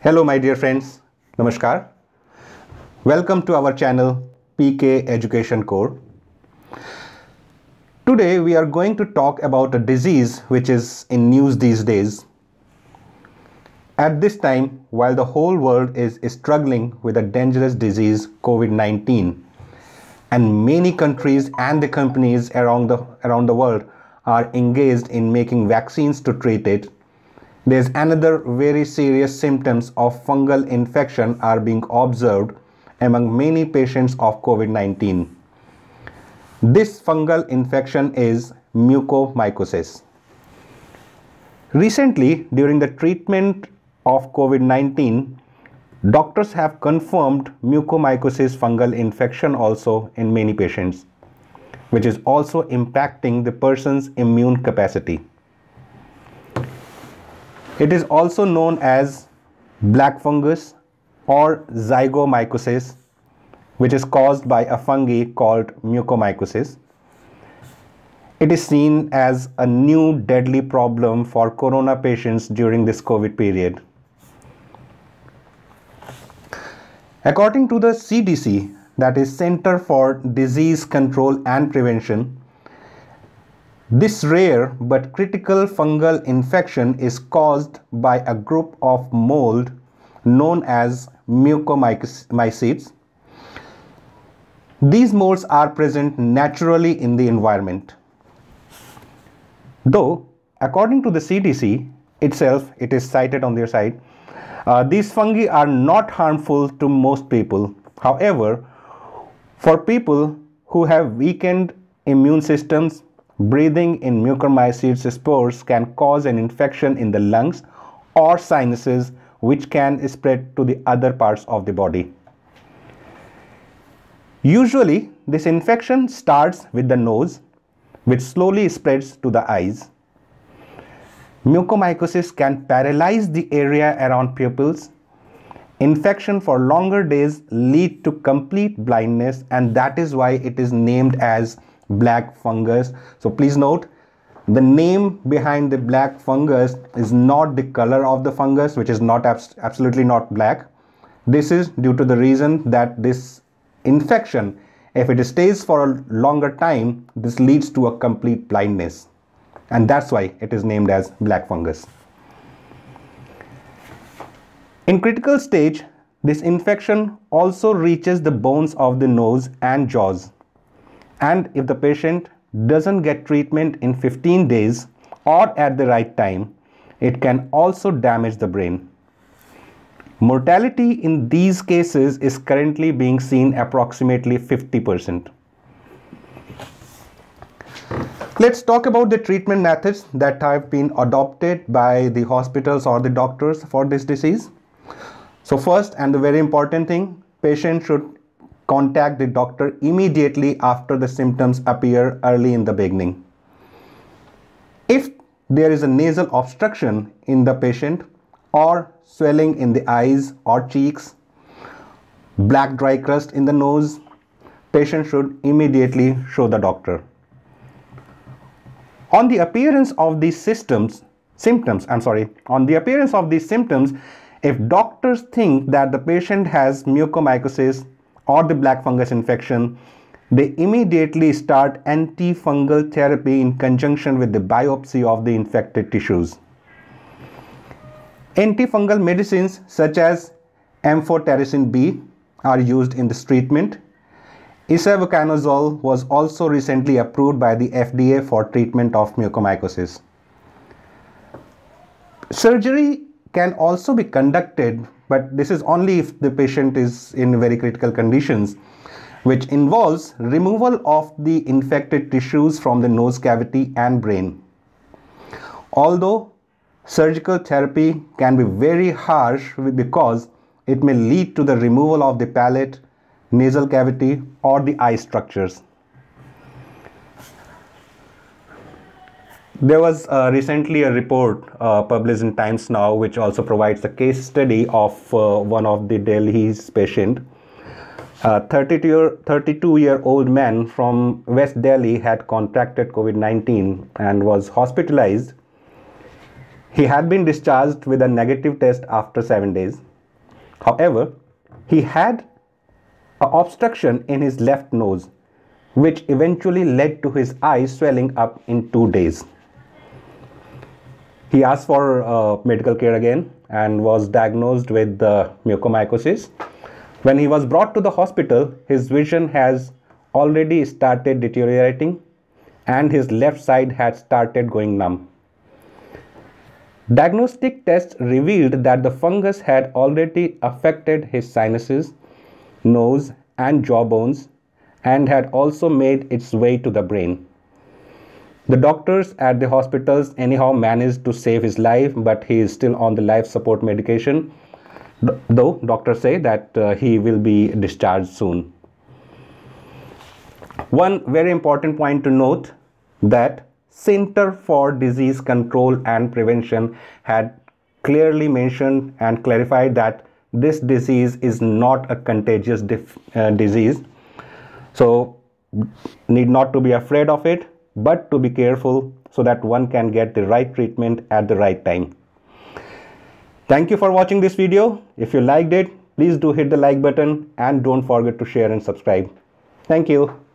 Hello my dear friends, Namaskar. Welcome to our channel PK Education Core. Today we are going to talk about a disease which is in news these days. At this time, while the whole world is struggling with a dangerous disease COVID-19 and many countries and the companies around the world are engaged in making vaccines to treat it, there's another very serious symptoms of fungal infection are being observed among many patients of COVID-19. This fungal infection is mucormycosis. Recently, during the treatment of COVID-19, doctors have confirmed mucormycosis fungal infection also in many patients, which is also impacting the person's immune capacity. It is also known as black fungus or zygomycosis, which is caused by a fungi called mucormycosis. It is seen as a new deadly problem for corona patients during this COVID period. According to the CDC, that is Center for Disease Control and Prevention, this rare but critical fungal infection is caused by a group of mold known as mucormycetes. These molds are present naturally in the environment. Though, according to the CDC itself, it is cited on their site, these fungi are not harmful to most people. However, for people who have weakened immune systems, breathing in mucormycetes spores can cause an infection in the lungs or sinuses, which can spread to the other parts of the body. Usually, this infection starts with the nose, which slowly spreads to the eyes. Mucormycosis can paralyze the area around pupils. Infection for longer days lead to complete blindness, and that is why it is named as black fungus. So please note, the name behind the black fungus is not the color of the fungus, which is not absolutely not black. This is due to the reason that this infection, if it stays for a longer time, this leads to a complete blindness, and that's why it is named as black fungus. In critical stage, this infection also reaches the bones of the nose and jaws. And if the patient doesn't get treatment in 15 days or at the right time, it can also damage the brain. Mortality in these cases is currently being seen approximately 50%. Let's talk about the treatment methods that have been adopted by the hospitals or the doctors for this disease. So first, and the very important thing, patient should contact the doctor immediately after the symptoms appear early in the beginning. If there is a nasal obstruction in the patient or swelling in the eyes or cheeks, black dry crust in the nose, patient should immediately show the doctor. On the appearance of these symptoms, if doctors think that the patient has mucormycosis or the black fungus infection, they immediately start antifungal therapy in conjunction with the biopsy of the infected tissues. Antifungal medicines such as amphotericin B are used in this treatment. Isavuconazole was also recently approved by the FDA for treatment of mucormycosis. Surgery can also be conducted, but this is only if the patient is in very critical conditions, which involves removal of the infected tissues from the nose cavity and brain. Although surgical therapy can be very harsh because it may lead to the removal of the palate, nasal cavity, or the eye structures. There was recently a report published in Times Now, which also provides a case study of one of the Delhi's patient. A 32-year-old man from West Delhi had contracted COVID-19 and was hospitalized. He had been discharged with a negative test after 7 days. However, he had an obstruction in his left nose, which eventually led to his eyes swelling up in 2 days. He asked for medical care again and was diagnosed with mucormycosis. When he was brought to the hospital, his vision has already started deteriorating and his left side had started going numb. Diagnostic tests revealed that the fungus had already affected his sinuses, nose, and jawbones and had also made its way to the brain. The doctors at the hospitals anyhow managed to save his life, but he is still on the life support medication, though doctors say that he will be discharged soon. One very important point to note that Center for Disease Control and Prevention had clearly mentioned and clarified that this disease is not a contagious disease. So need not to be afraid of it, but to be careful so that one can get the right treatment at the right time. Thank you for watching this video. If you liked it, please do hit the like button and don't forget to share and subscribe. Thank you.